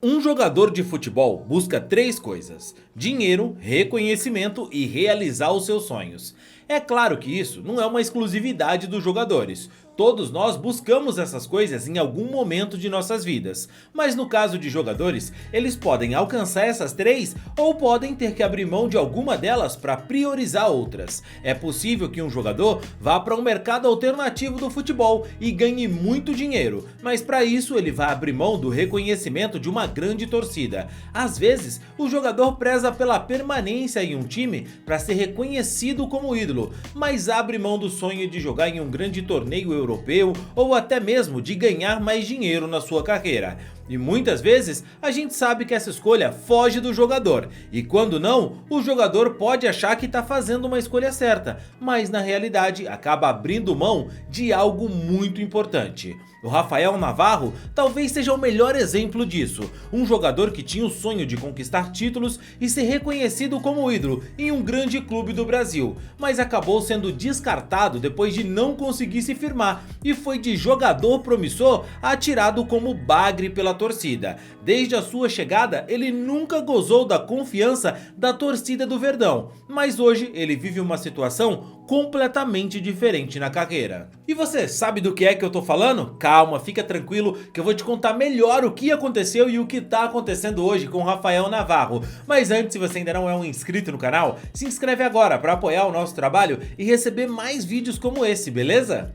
Um jogador de futebol busca três coisas: dinheiro, reconhecimento e realizar os seus sonhos. É claro que isso não é uma exclusividade dos jogadores. Todos nós buscamos essas coisas em algum momento de nossas vidas. Mas no caso de jogadores, eles podem alcançar essas três ou podem ter que abrir mão de alguma delas para priorizar outras. É possível que um jogador vá para um mercado alternativo do futebol e ganhe muito dinheiro, mas para isso ele vai abrir mão do reconhecimento de uma grande torcida. Às vezes, o jogador preza pela permanência em um time para ser reconhecido como ídolo, mas abre mão do sonho de jogar em um grande torneio europeu ou até mesmo de ganhar mais dinheiro na sua carreira. E muitas vezes a gente sabe que essa escolha foge do jogador, e quando não, o jogador pode achar que está fazendo uma escolha certa, mas na realidade acaba abrindo mão de algo muito importante. O Rafael Navarro talvez seja o melhor exemplo disso, um jogador que tinha o sonho de conquistar títulos e ser reconhecido como ídolo em um grande clube do Brasil, mas acabou sendo descartado depois de não conseguir se firmar e foi de jogador promissor atirado como bagre pela torcida. Desde a sua chegada, ele nunca gozou da confiança da torcida do Verdão, mas hoje ele vive uma situação completamente diferente na carreira. E você sabe do que é que eu tô falando? Calma, fica tranquilo que eu vou te contar melhor o que aconteceu e o que tá acontecendo hoje com o Rafael Navarro. Mas antes, se você ainda não é um inscrito no canal, se inscreve agora para apoiar o nosso trabalho e receber mais vídeos como esse, beleza?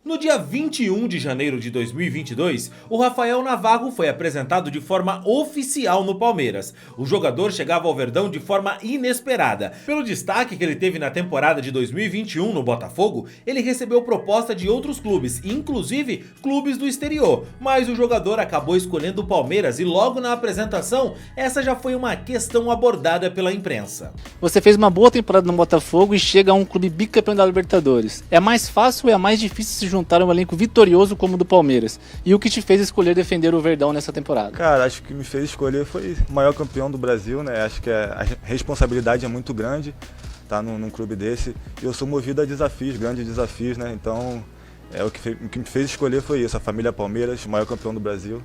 No dia 21 de janeiro de 2022, o Rafael Navarro foi apresentado de forma oficial no Palmeiras. O jogador chegava ao Verdão de forma inesperada. Pelo destaque que ele teve na temporada de 2021 no Botafogo, ele recebeu proposta de outros clubes, inclusive clubes do exterior. Mas o jogador acabou escolhendo o Palmeiras e logo na apresentação, essa já foi uma questão abordada pela imprensa. Você fez uma boa temporada no Botafogo e chega a um clube bicampeão da Libertadores. É mais fácil ou é mais difícil se juntar a um elenco vitorioso como o do Palmeiras? E o que te fez escolher defender o Verdão nessa temporada? Cara, acho que me fez escolher foi o maior campeão do Brasil, né? Acho que a responsabilidade é muito grande, tá num clube desse. E eu sou movido a desafios, grandes desafios, né? Então, o que me fez escolher foi isso, a família Palmeiras, maior campeão do Brasil.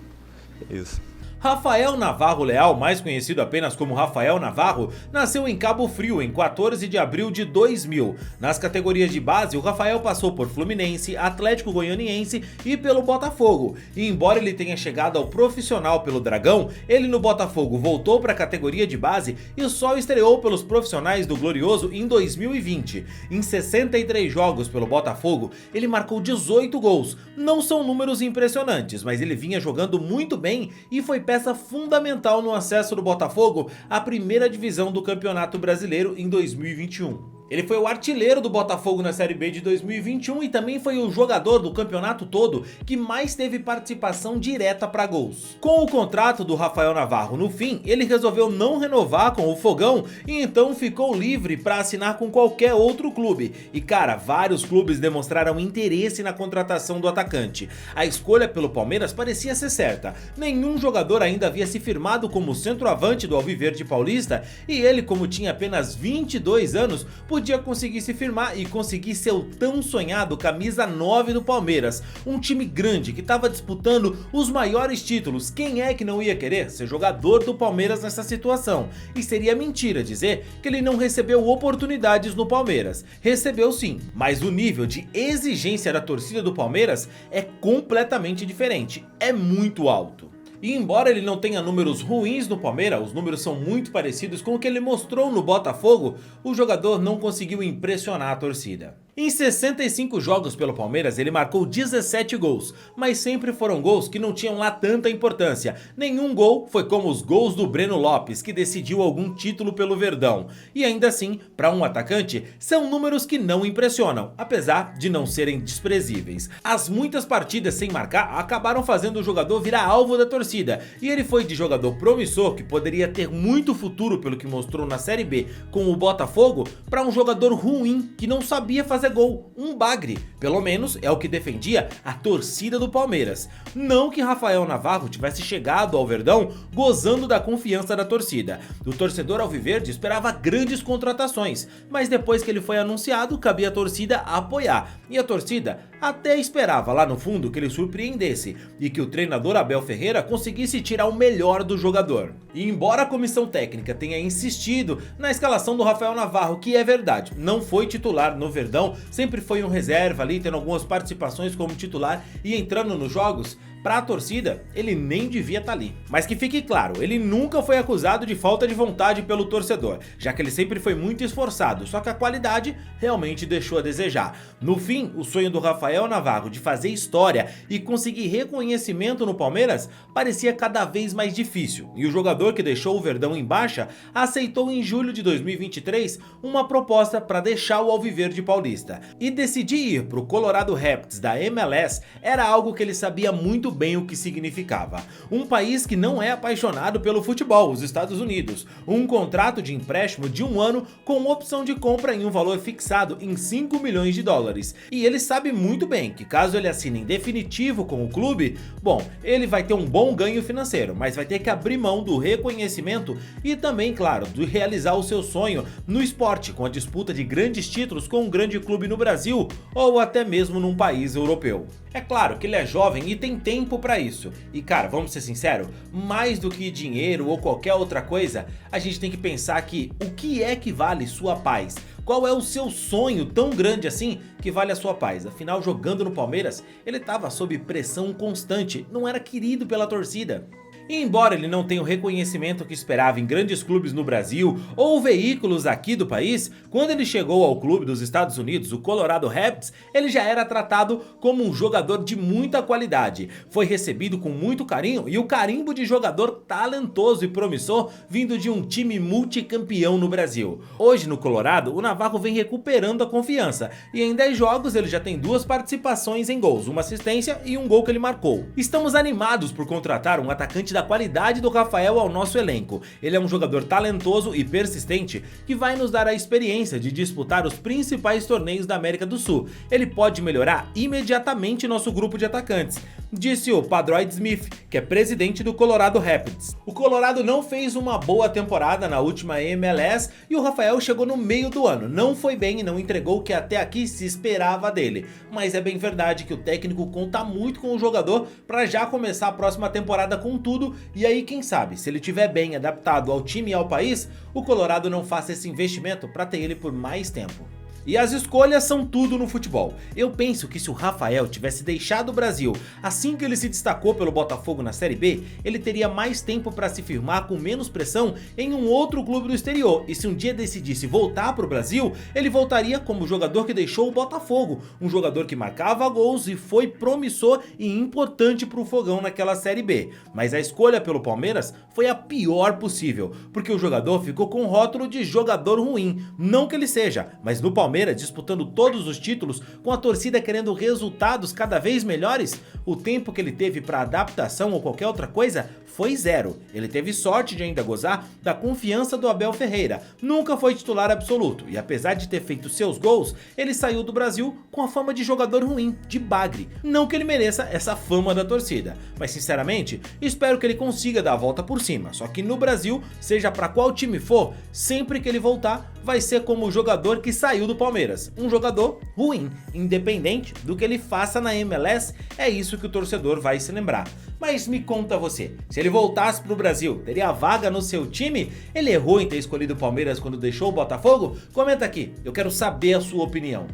É isso. Rafael Navarro Leal, mais conhecido apenas como Rafael Navarro, nasceu em Cabo Frio em 14 de abril de 2000. Nas categorias de base, o Rafael passou por Fluminense, Atlético Goianiense e pelo Botafogo. E embora ele tenha chegado ao profissional pelo Dragão, ele no Botafogo voltou para a categoria de base e só estreou pelos profissionais do Glorioso em 2020. Em 63 jogos pelo Botafogo, ele marcou 18 gols. Não são números impressionantes, mas ele vinha jogando muito bem e foi peça fundamental no acesso do Botafogo à primeira divisão do Campeonato Brasileiro em 2021. Ele foi o artilheiro do Botafogo na Série B de 2021 e também foi o jogador do campeonato todo que mais teve participação direta para gols. Com o contrato do Rafael Navarro no fim, ele resolveu não renovar com o Fogão e então ficou livre para assinar com qualquer outro clube. E cara, vários clubes demonstraram interesse na contratação do atacante. A escolha pelo Palmeiras parecia ser certa. Nenhum jogador ainda havia se firmado como centroavante do Alviverde Paulista e ele, como tinha apenas 22 anos, podia conseguir se firmar e conseguir seu tão sonhado camisa 9 do Palmeiras, um time grande que estava disputando os maiores títulos. Quem é que não ia querer ser jogador do Palmeiras nessa situação? E seria mentira dizer que ele não recebeu oportunidades no Palmeiras. Recebeu sim, mas o nível de exigência da torcida do Palmeiras é completamente diferente, é muito alto. E embora ele não tenha números ruins no Palmeiras, os números são muito parecidos com o que ele mostrou no Botafogo, o jogador não conseguiu impressionar a torcida. Em 65 jogos pelo Palmeiras, ele marcou 17 gols, mas sempre foram gols que não tinham lá tanta importância. Nenhum gol foi como os gols do Breno Lopes, que decidiu algum título pelo Verdão. E ainda assim, para um atacante, são números que não impressionam, apesar de não serem desprezíveis. As muitas partidas sem marcar acabaram fazendo o jogador virar alvo da torcida, e ele foi de jogador promissor, que poderia ter muito futuro pelo que mostrou na Série B com o Botafogo, para um jogador ruim, que não sabia fazer fazer gol, um bagre. Pelo menos é o que defendia a torcida do Palmeiras. Não que Rafael Navarro tivesse chegado ao Verdão gozando da confiança da torcida. O torcedor alviverde esperava grandes contratações, mas depois que ele foi anunciado, cabia a torcida apoiar. E a torcida até esperava lá no fundo que ele surpreendesse e que o treinador Abel Ferreira conseguisse tirar o melhor do jogador. E embora a comissão técnica tenha insistido na escalação do Rafael Navarro, que é verdade, não foi titular no Verdão, sempre foi um reserva ali, tendo algumas participações como titular e entrando nos jogos, para a torcida, ele nem devia estar ali. Mas que fique claro, ele nunca foi acusado de falta de vontade pelo torcedor, já que ele sempre foi muito esforçado, só que a qualidade realmente deixou a desejar. No fim, o sonho do Rafael Navarro de fazer história e conseguir reconhecimento no Palmeiras parecia cada vez mais difícil, e o jogador que deixou o Verdão em baixa aceitou em julho de 2023 uma proposta para deixar o Alviverde Paulista. E decidir ir para o Colorado Rapids da MLS era algo que ele sabia muito bem o que significava. Um país que não é apaixonado pelo futebol, os Estados Unidos. Um contrato de empréstimo de 1 ano com opção de compra em um valor fixado em 5 milhões de dólares. E ele sabe muito bem que caso ele assine em definitivo com o clube, bom, ele vai ter um bom ganho financeiro, mas vai ter que abrir mão do reconhecimento e também, claro, de realizar o seu sonho no esporte, com a disputa de grandes títulos com um grande clube no Brasil ou até mesmo num país europeu. É claro que ele é jovem e tem tempo pra isso. E cara, vamos ser sinceros, mais do que dinheiro ou qualquer outra coisa, a gente tem que pensar que o que é que vale sua paz? Qual é o seu sonho tão grande assim que vale a sua paz? Afinal, jogando no Palmeiras, ele estava sob pressão constante, não era querido pela torcida. E embora ele não tenha o reconhecimento que esperava em grandes clubes no Brasil ou veículos aqui do país, quando ele chegou ao clube dos Estados Unidos, o Colorado Rapids, ele já era tratado como um jogador de muita qualidade. Foi recebido com muito carinho e o carimbo de jogador talentoso e promissor vindo de um time multicampeão no Brasil. Hoje no Colorado, o Navarro vem recuperando a confiança e em 10 jogos ele já tem 2 participações em gols, uma assistência e um gol que ele marcou. Estamos animados por contratar um atacante da qualidade do Rafael ao nosso elenco. Ele é um jogador talentoso e persistente que vai nos dar a experiência de disputar os principais torneios da América do Sul. Ele pode melhorar imediatamente nosso grupo de atacantes, disse o Padroid Smith, que é presidente do Colorado Rapids. O Colorado não fez uma boa temporada na última MLS e o Rafael chegou no meio do ano. Não foi bem e não entregou o que até aqui se esperava dele. Mas é bem verdade que o técnico conta muito com o jogador para já começar a próxima temporada com tudo. E aí, quem sabe, se ele estiver bem adaptado ao time e ao país, o Colorado não faça esse investimento para ter ele por mais tempo. E as escolhas são tudo no futebol. Eu penso que se o Rafael tivesse deixado o Brasil assim que ele se destacou pelo Botafogo na Série B, ele teria mais tempo para se firmar com menos pressão em um outro clube do exterior. E se um dia decidisse voltar para o Brasil, ele voltaria como o jogador que deixou o Botafogo. Um jogador que marcava gols e foi promissor e importante para o Fogão naquela Série B. Mas a escolha pelo Palmeiras foi a pior possível, porque o jogador ficou com o rótulo de jogador ruim. Não que ele seja, mas no Palmeiras, disputando todos os títulos, com a torcida querendo resultados cada vez melhores, o tempo que ele teve para adaptação ou qualquer outra coisa foi 0. Ele teve sorte de ainda gozar da confiança do Abel Ferreira, nunca foi titular absoluto e apesar de ter feito seus gols, ele saiu do Brasil com a fama de jogador ruim, de bagre. Não que ele mereça essa fama da torcida, mas sinceramente, espero que ele consiga dar a volta por cima, só que no Brasil, seja para qual time for, sempre que ele voltar, vai ser como o jogador que saiu do Palmeiras, um jogador ruim, independente do que ele faça na MLS, é isso que o torcedor vai se lembrar. Mas me conta você, se ele voltasse pro Brasil, teria vaga no seu time? Ele errou em ter escolhido o Palmeiras quando deixou o Botafogo? Comenta aqui, eu quero saber a sua opinião.